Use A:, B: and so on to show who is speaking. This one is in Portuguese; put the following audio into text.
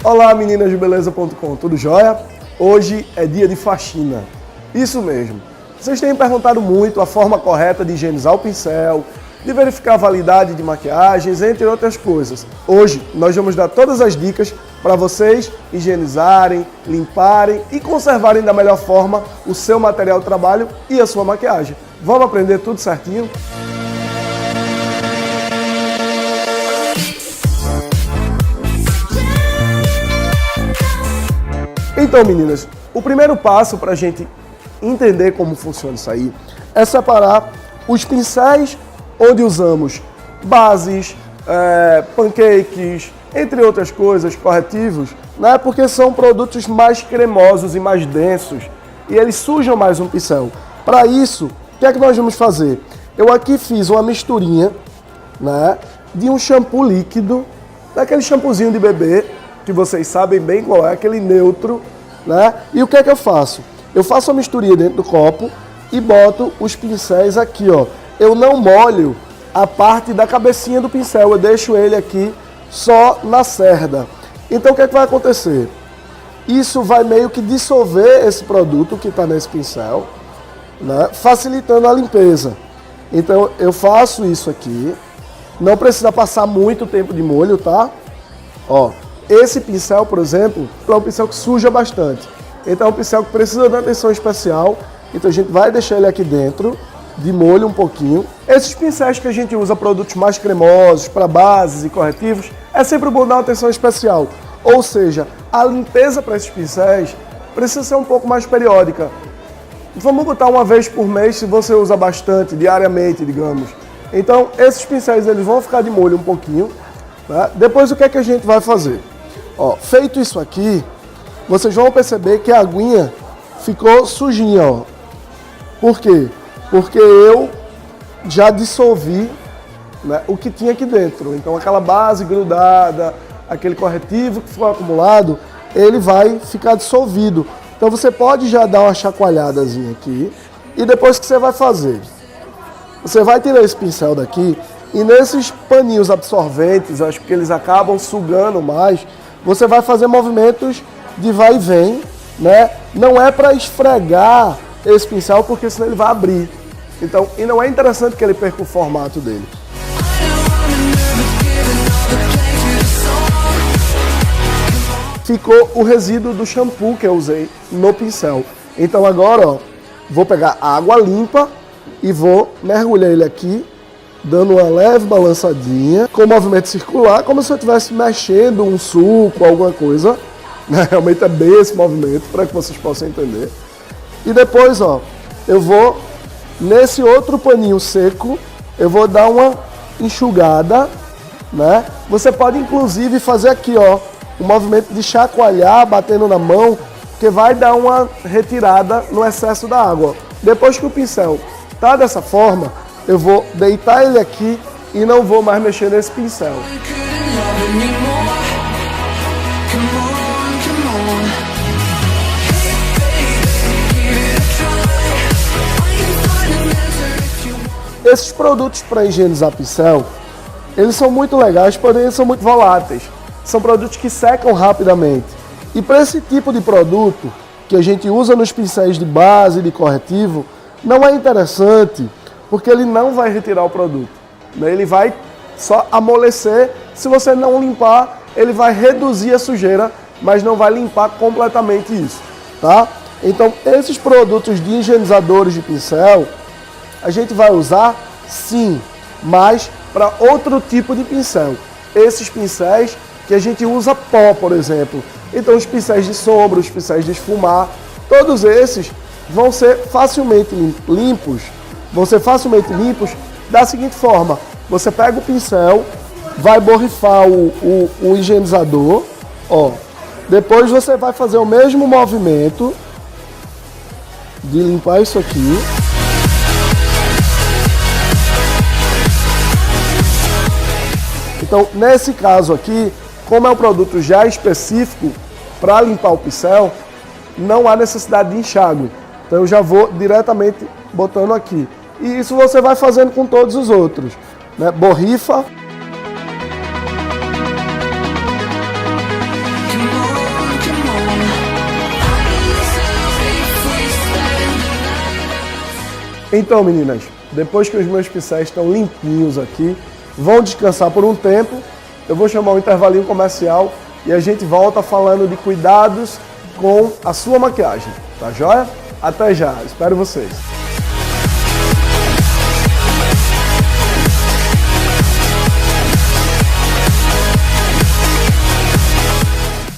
A: Olá meninas de beleza.com, tudo jóia? Hoje é dia de faxina, isso mesmo. Vocês têm perguntado muito a forma correta de higienizar o pincel, de verificar a validade de maquiagens, entre outras coisas. Hoje nós vamos dar todas as dicas para vocês higienizarem, limparem e conservarem da melhor forma o seu material de trabalho e a sua maquiagem. Vamos aprender tudo certinho? Então, meninas, o primeiro passo para a gente entender como funciona isso aí é separar os pincéis onde usamos bases, pancakes, entre outras coisas, corretivos, né? Porque são produtos mais cremosos e mais densos e eles sujam mais um pincel. Para isso, o que é que nós vamos fazer? Eu aqui fiz uma misturinha, né, de um shampoo líquido, daquele shampoozinho de bebê, que vocês sabem bem qual é, aquele neutro, né? E o que é que eu faço? Eu faço a misturinha dentro do copo e boto os pincéis aqui, ó. Eu não molho a parte da cabecinha do pincel, eu deixo ele aqui só na cerda. Então o que é que vai acontecer? Isso vai meio que dissolver esse produto que está nesse pincel, né? Facilitando a limpeza. Então eu faço isso aqui, não precisa passar muito tempo de molho, tá? Ó. Esse pincel, por exemplo, é um pincel que suja bastante. Então é um pincel que precisa de atenção especial. Então a gente vai deixar ele aqui dentro, de molho um pouquinho. Esses pincéis que a gente usa produtos mais cremosos, para bases e corretivos, é sempre bom dar uma atenção especial. Ou seja, a limpeza para esses pincéis precisa ser um pouco mais periódica. Vamos botar uma vez por mês se você usa bastante, diariamente, digamos. Então esses pincéis eles vão ficar de molho um pouquinho. Tá? Depois o que é que a gente vai fazer? Ó, feito isso aqui, vocês vão perceber que a aguinha ficou sujinha, ó. Por quê? Porque eu já dissolvi, né, o que tinha aqui dentro. Então aquela base grudada, aquele corretivo que ficou acumulado, ele vai ficar dissolvido. Então você pode já dar uma chacoalhadazinha aqui e depois o que você vai fazer? Você vai tirar esse pincel daqui e nesses paninhos absorventes, acho que eles acabam sugando mais, você vai fazer movimentos de vai e vem, né? Não é para esfregar esse pincel, porque senão ele vai abrir. Então, e não é interessante que ele perca o formato dele. Ficou o resíduo do shampoo que eu usei no pincel. Então agora, ó, vou pegar água limpa e vou mergulhar ele aqui, dando uma leve balançadinha, com movimento circular, como se eu estivesse mexendo um suco, alguma coisa. Realmente é bem esse movimento, para que vocês possam entender. E depois, ó, eu vou, nesse outro paninho seco, eu vou dar uma enxugada, né? Você pode, inclusive, fazer aqui, ó, um movimento de chacoalhar, batendo na mão, que vai dar uma retirada no excesso da água. Depois que o pincel tá dessa forma, eu vou deitar ele aqui e não vou mais mexer nesse pincel. Esses produtos para higienizar pincel, eles são muito legais, porém eles são muito voláteis. São produtos que secam rapidamente. E para esse tipo de produto que a gente usa nos pincéis de base e de corretivo, não é interessante, porque ele não vai retirar o produto, né? Ele vai só amolecer. Se você não limpar, ele vai reduzir a sujeira, mas não vai limpar completamente isso, tá? Então, esses produtos de higienizadores de pincel, a gente vai usar, sim, mas para outro tipo de pincel. Esses pincéis que a gente usa pó, por exemplo. Então, os pincéis de sombra, os pincéis de esfumar, todos esses vão ser facilmente limpos. Vão ser facilmente limpos da seguinte forma: você pega o pincel, vai borrifar o higienizador, ó. Depois você vai fazer o mesmo movimento de limpar isso aqui. Então, nesse caso aqui, como é um produto já específico para limpar o pincel, não há necessidade de enxágue. Então eu já vou diretamente botando aqui. E isso você vai fazendo com todos os outros, né? Borrifa. Então, meninas, depois que os meus pincéis estão limpinhos aqui, vão descansar por um tempo, eu vou chamar um intervalinho comercial e a gente volta falando de cuidados com a sua maquiagem, tá joia? Até já, espero vocês!